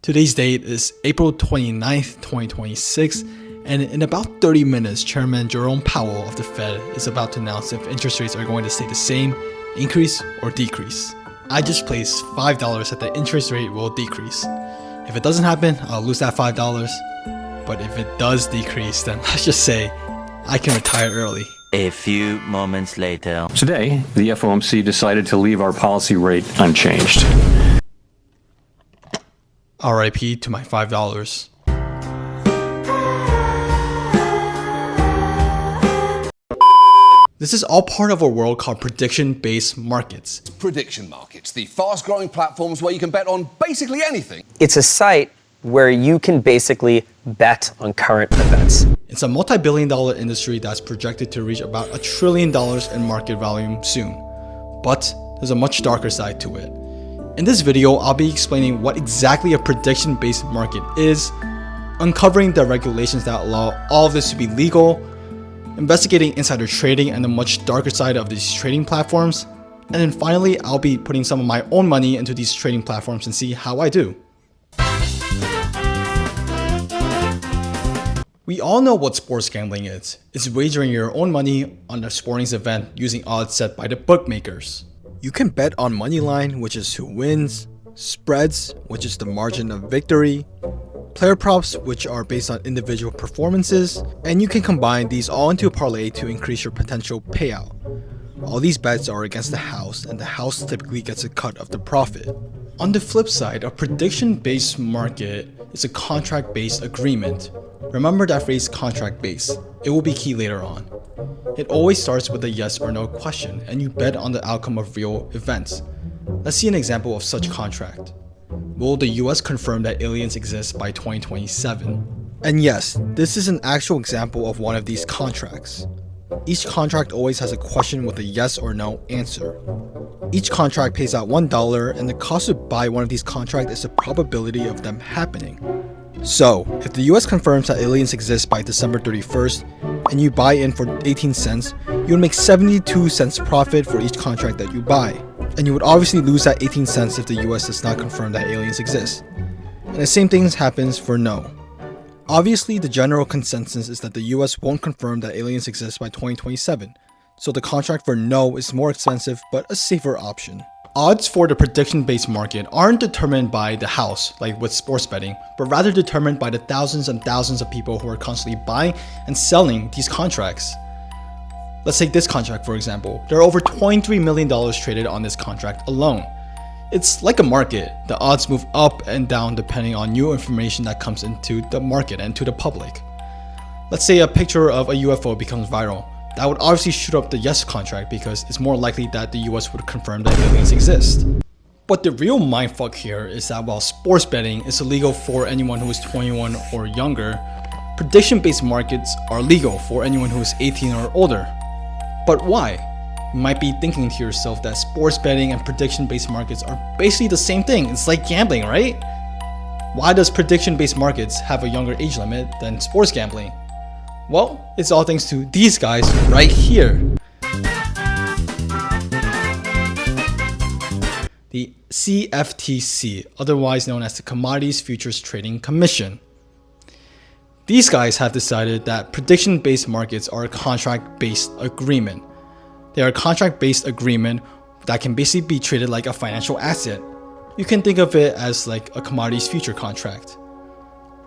Today's date is April 29th, 2026, and in about 30 minutes, Chairman Jerome Powell of the Fed is about to announce if interest rates are going to stay the same, increase, or decrease. I just placed $5 that the interest rate will decrease. If it doesn't happen, I'll lose that $5, but if it does decrease, then let's just say I can retire early. A few moments later. Today, the FOMC decided to leave our policy rate unchanged. RIP to my $5. This is all part of a world called prediction-based markets. Prediction markets, the fast-growing platforms where you can bet on basically anything. It's a site where you can basically bet on current events. It's a multi-billion-dollar industry that's projected to reach about $1 trillion in market volume soon. But there's a much darker side to it. In this video, I'll be explaining what exactly a prediction-based market is, uncovering the regulations that allow all of this to be legal, investigating insider trading and the much darker side of these trading platforms, and then finally, I'll be putting some of my own money into these trading platforms and see how I do. We all know what sports gambling is. It's wagering your own money on a sporting event using odds set by the bookmakers. You can bet on money line, which is who wins, spreads, which is the margin of victory, player props, which are based on individual performances, and you can combine these all into a parlay to increase your potential payout. All these bets are against the house, and the house typically gets a cut of the profit. On the flip side, a prediction-based market is a contract-based agreement. Remember that phrase contract-based. It will be key later on. It always starts with a yes or no question, and you bet on the outcome of real events. Let's see an example of such contract. Will the US confirm that aliens exist by 2027? And yes, this is an actual example of one of these contracts. Each contract always has a question with a yes or no answer. Each contract pays out $1, and the cost to buy one of these contracts is the probability of them happening. So, if the US confirms that aliens exist by December 31st, and you buy in for 18 cents, you'll make 72 cents profit for each contract that you buy. And you would obviously lose that 18 cents if the US does not confirm that aliens exist. And the same thing happens for no. Obviously, the general consensus is that the US won't confirm that aliens exist by 2027, so the contract for no is more expensive but a safer option. Odds for the prediction-based market aren't determined by the house, like with sports betting, but rather determined by the thousands and thousands of people who are constantly buying and selling these contracts. Let's take this contract for example. There are over $23 million traded on this contract alone. It's like a market. The odds move up and down depending on new information that comes into the market and to the public. Let's say a picture of a UFO becomes viral. That would obviously shoot up the yes contract because it's more likely that the US would confirm that aliens exist. But the real mindfuck here is that while sports betting is illegal for anyone who is 21 or younger, prediction-based markets are legal for anyone who is 18 or older. But why? You might be thinking to yourself that sports betting and prediction-based markets are basically the same thing. It's like gambling, right? Why does prediction-based markets have a younger age limit than sports gambling? Well, it's all thanks to these guys right here. The CFTC, otherwise known as the Commodities Futures Trading Commission. These guys have decided that prediction-based markets are a contract-based agreement. They are a contract-based agreement that can basically be treated like a financial asset. You can think of it as like a commodities future contract.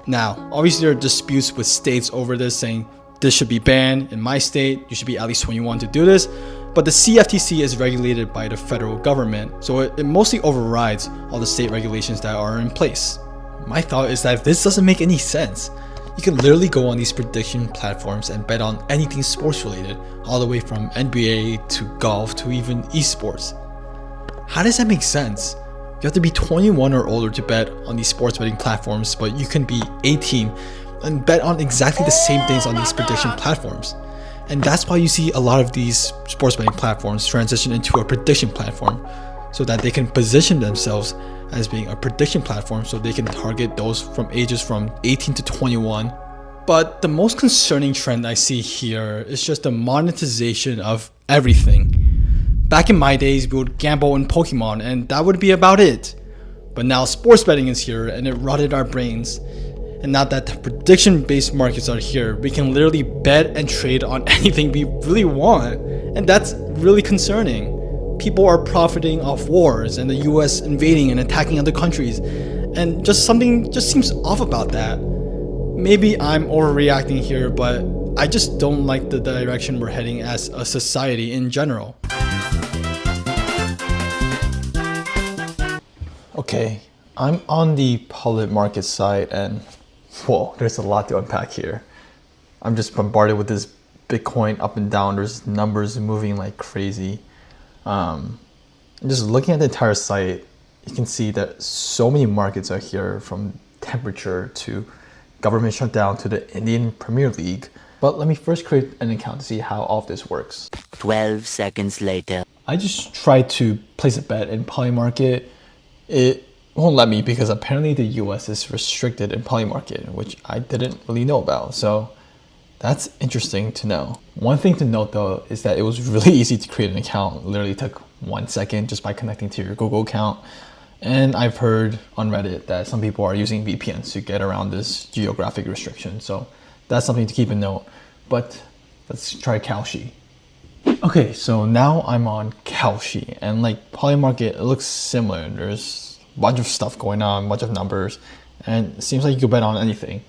Now, obviously there are disputes with states over this saying this should be banned in my state, you should be at least 21 to do this, but the CFTC is regulated by the federal government, so it mostly overrides all the state regulations that are in place. My thought is that this doesn't make any sense. You can literally go on these prediction platforms and bet on anything sports related, all the way from NBA to golf to even esports. How does that make sense? You have to be 21 or older to bet on these sports betting platforms, but you can be 18 and bet on exactly the same things on these prediction platforms. And that's why you see a lot of these sports betting platforms transition into a prediction platform so that they can position themselves as being a prediction platform so they can target those from ages from 18 to 21. But the most concerning trend I see here is just the monetization of everything. Back in my days, we would gamble in Pokemon and that would be about it. But now sports betting is here and it rotted our brains. And now that the prediction-based markets are here, we can literally bet and trade on anything we really want. And that's really concerning. People are profiting off wars and the US invading and attacking other countries. And something just seems off about that. Maybe I'm overreacting here, but I just don't like the direction we're heading as a society in general. Okay, I'm on the PolyMarket site and whoa, there's a lot to unpack here. I'm just bombarded with this Bitcoin up and down. There's numbers moving like crazy. Just looking at the entire site, you can see that so many markets are here, from temperature to government shutdown to the Indian Premier League. But let me first create an account to see how all of this works. 12 seconds later. I just tried to place a bet in PolyMarket. It won't let me because apparently the US is restricted in PolyMarket, which I didn't really know about. So that's interesting to know. One thing to note though is that it was really easy to create an account. It literally took 1 second just by connecting to your Google account. And I've heard on Reddit that some people are using VPNs to get around this geographic restriction. So that's something to keep in note. But let's try Kalshi. Okay, so now I'm on Kalshi, and like PolyMarket, it looks similar. There's a bunch of stuff going on, a bunch of numbers, and it seems like you could bet on anything.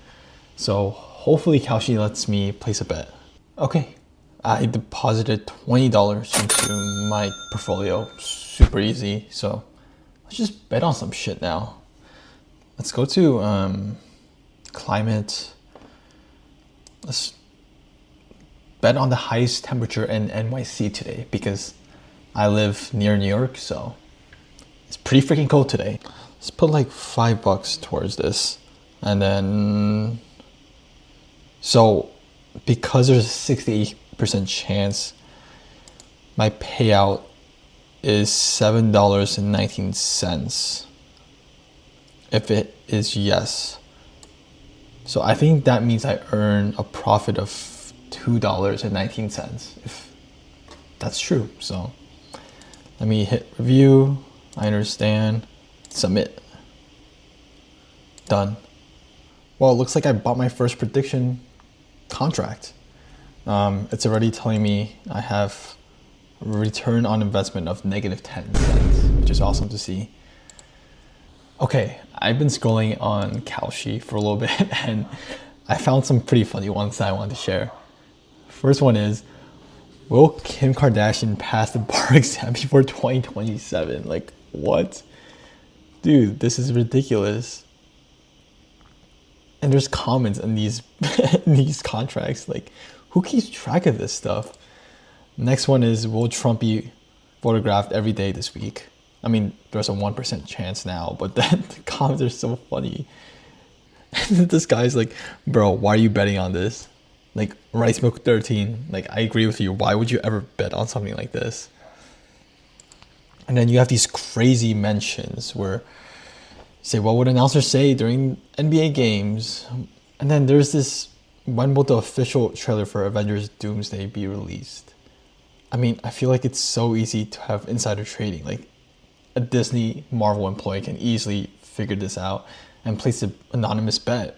So hopefully Kalshi lets me place a bet. Okay, I deposited $20 into my portfolio, super easy. So let's just bet on some shit now. Let's go to climate. Let's bet on the highest temperature in NYC today because I live near New York, so it's pretty freaking cold today. Let's put like $5 towards this. And then, so because there's a 68% chance, my payout is $7.19 if it is yes. So I think that means I earn a profit of $2.19 if that's true. So let me hit review. I understand. Submit. Done. Well, it looks like I bought my first prediction contract. It's already telling me I have a return on investment of -10 cents, which is awesome to see. Okay, I've been scrolling on Kalshi for a little bit and I found some pretty funny ones that I wanted to share. First one is, will Kim Kardashian pass the bar exam before 2027? Like, what? Dude, this is ridiculous. And there's comments in these in these contracts. Like, who keeps track of this stuff? Next one is, will Trump be photographed every day this week? I mean, there's a 1% chance now, but then the comments are so funny. This guy's like, bro, why are you betting on this? Like, Rice Milk 13, like, I agree with you. Why would you ever bet on something like this? And then you have these crazy mentions where you say, what would announcers say during NBA games? And then there's this, when will the official trailer for Avengers Doomsday be released? I mean, I feel like it's so easy to have insider trading. Like, a Disney Marvel employee can easily figure this out and place an anonymous bet.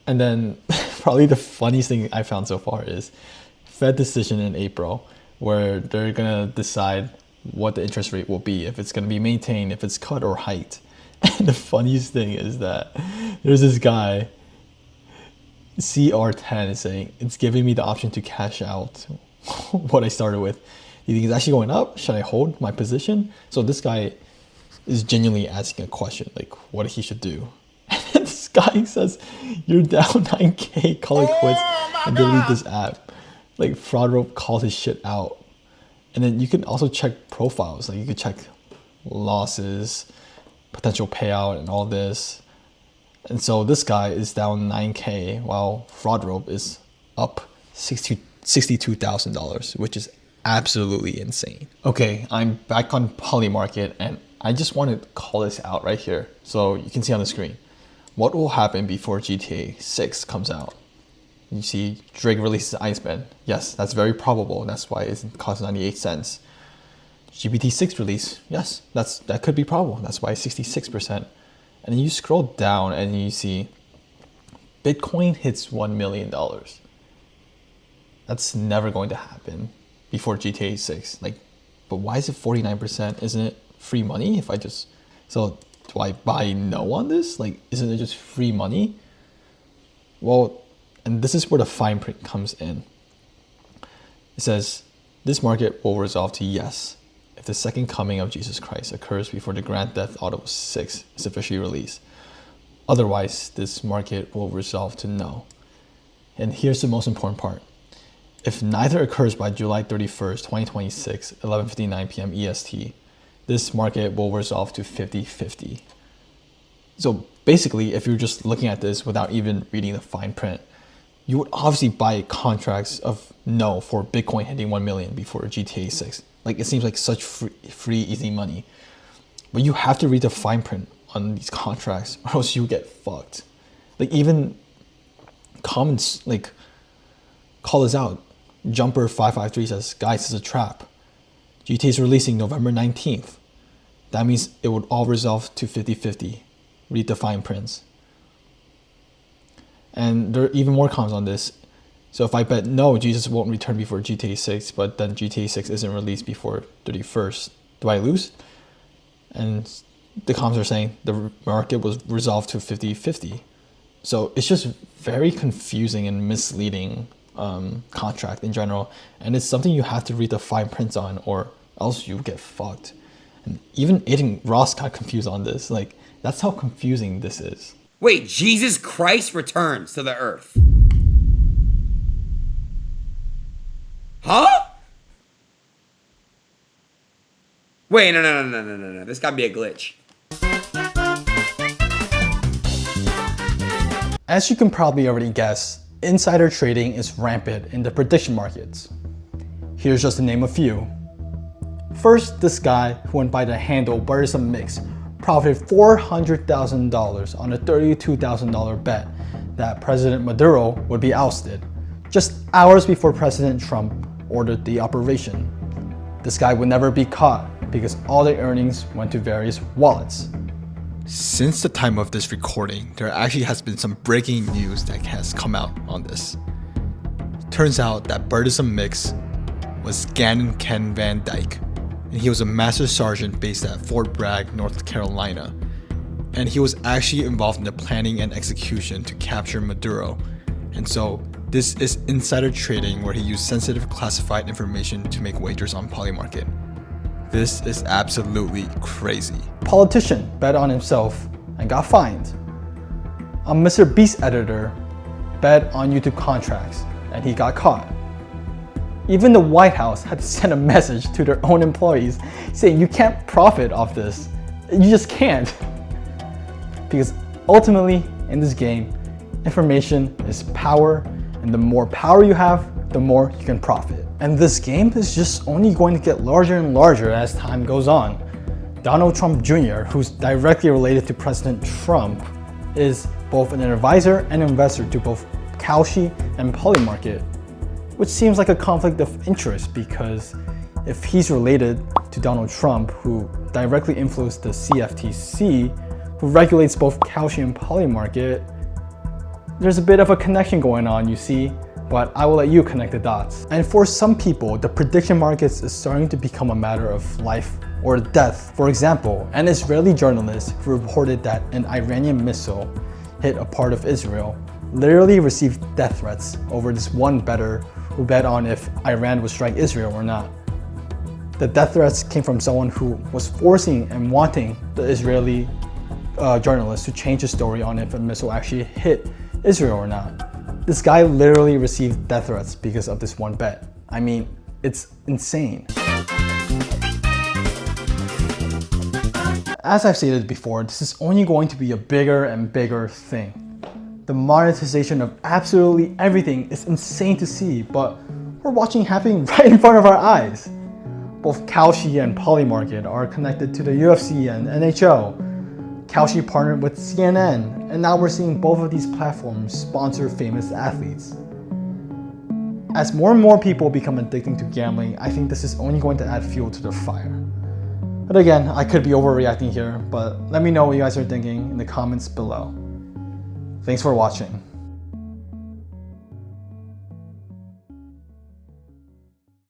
And then probably the funniest thing I found so far is Fed decision in April, where they're gonna decide what the interest rate will be, if it's gonna be maintained, if it's cut or hiked. And the funniest thing is that there's this guy, CR10, is saying, it's giving me the option to cash out what I started with. You think it's actually going up? Should I hold my position? So this guy is genuinely asking a question, like what he should do. And this guy says, you're down 9K, call it quits and delete this app. Like, Fraud Rope called his shit out. And then you can also check profiles. Like, you could check losses, potential payout, and all this. And so this guy is down 9K while Fraud Rope is up $62,000, which is absolutely insane. Okay, I'm back on PolyMarket and I just want to call this out right here so you can see on the screen. What will happen before GTA 6 comes out? You see Drake releases Iceman. Yes, that's very probable. That's why it costs 98 cents. GPT-6 release, yes, that could be probable. That's why 66%. And then you scroll down and you see Bitcoin hits $1 million. That's never going to happen before GTA 6. Like, but why is it 49%? Isn't it free money? So do I buy no on this? Like, isn't it just free money? Well, and this is where the fine print comes in. It says, this market will resolve to yes if the second coming of Jesus Christ occurs before the Grand Theft Auto 6 is officially released. Otherwise, this market will resolve to no. And here's the most important part. If neither occurs by July 31st, 2026, 11:59 p.m. EST, this market will resolve to 50-50. So basically, if you're just looking at this without even reading the fine print, you would obviously buy contracts of no for Bitcoin hitting 1 million before GTA 6. Like, it seems like such free, easy money. But you have to read the fine print on these contracts or else you get fucked. Like, even comments like call us out. Jumper553 says, guys, it's a trap. GTA is releasing November 19th. That means it would all resolve to 50-50. Read the fine prints. And there are even more comments on this. So if I bet no, Jesus won't return before GTA 6, but then GTA 6 isn't released before 31st, do I lose? And the comments are saying the market was resolved to 50-50. So it's just very confusing and misleading contract in general. And it's something you have to read the fine prints on or else you get fucked. And even Aiden Ross got confused on this. Like, that's how confusing this is. Wait, Jesus Christ returns to the earth. Huh? Wait, no. This gotta be a glitch. As you can probably already guess, insider trading is rampant in the prediction markets. Here's just to name a few. First, this guy who went by the handle Burdensome Mix profited $400,000 on a $32,000 bet that President Maduro would be ousted, just hours before President Trump ordered the operation. This guy would never be caught because all the earnings went to various wallets. Since the time of this recording, there actually has been some breaking news that has come out on this. Turns out that Burdensome Mix was Gannon Ken Van Dyke, and he was a master sergeant based at Fort Bragg, North Carolina. And he was actually involved in the planning and execution to capture Maduro. And so this is insider trading where he used sensitive classified information to make wagers on PolyMarket. This is absolutely crazy. Politician bet on himself and got fined. A Mr. Beast editor bet on YouTube contracts and he got caught. Even the White House had to send a message to their own employees saying you can't profit off this. You just can't. Because ultimately in this game, information is power, and the more power you have, the more you can profit. And this game is just only going to get larger and larger as time goes on. Donald Trump Jr., who's directly related to President Trump, is both an advisor and investor to both Kalshi and Polymarket, which seems like a conflict of interest because if he's related to Donald Trump, who directly influenced the CFTC, who regulates both Kalshi and Polymarket, there's a bit of a connection going on, you see, but I will let you connect the dots. And for some people, the prediction markets is starting to become a matter of life or death. For example, an Israeli journalist who reported that an Iranian missile hit a part of Israel literally received death threats over this one bettor who bet on if Iran would strike Israel or not. The death threats came from someone who was forcing and wanting the Israeli journalist to change the story on if a missile actually hit Israel or not. This guy literally received death threats because of this one bet. I mean, it's insane. As I've stated before, this is only going to be a bigger and bigger thing. The monetization of absolutely everything is insane to see, but we're watching happening right in front of our eyes. Both Kalshi and Polymarket are connected to the UFC and NHL. Kalshi partnered with CNN, and now we're seeing both of these platforms sponsor famous athletes. As more and more people become addicted to gambling, I think this is only going to add fuel to the fire. But again, I could be overreacting here, but let me know what you guys are thinking in the comments below. Thanks for watching.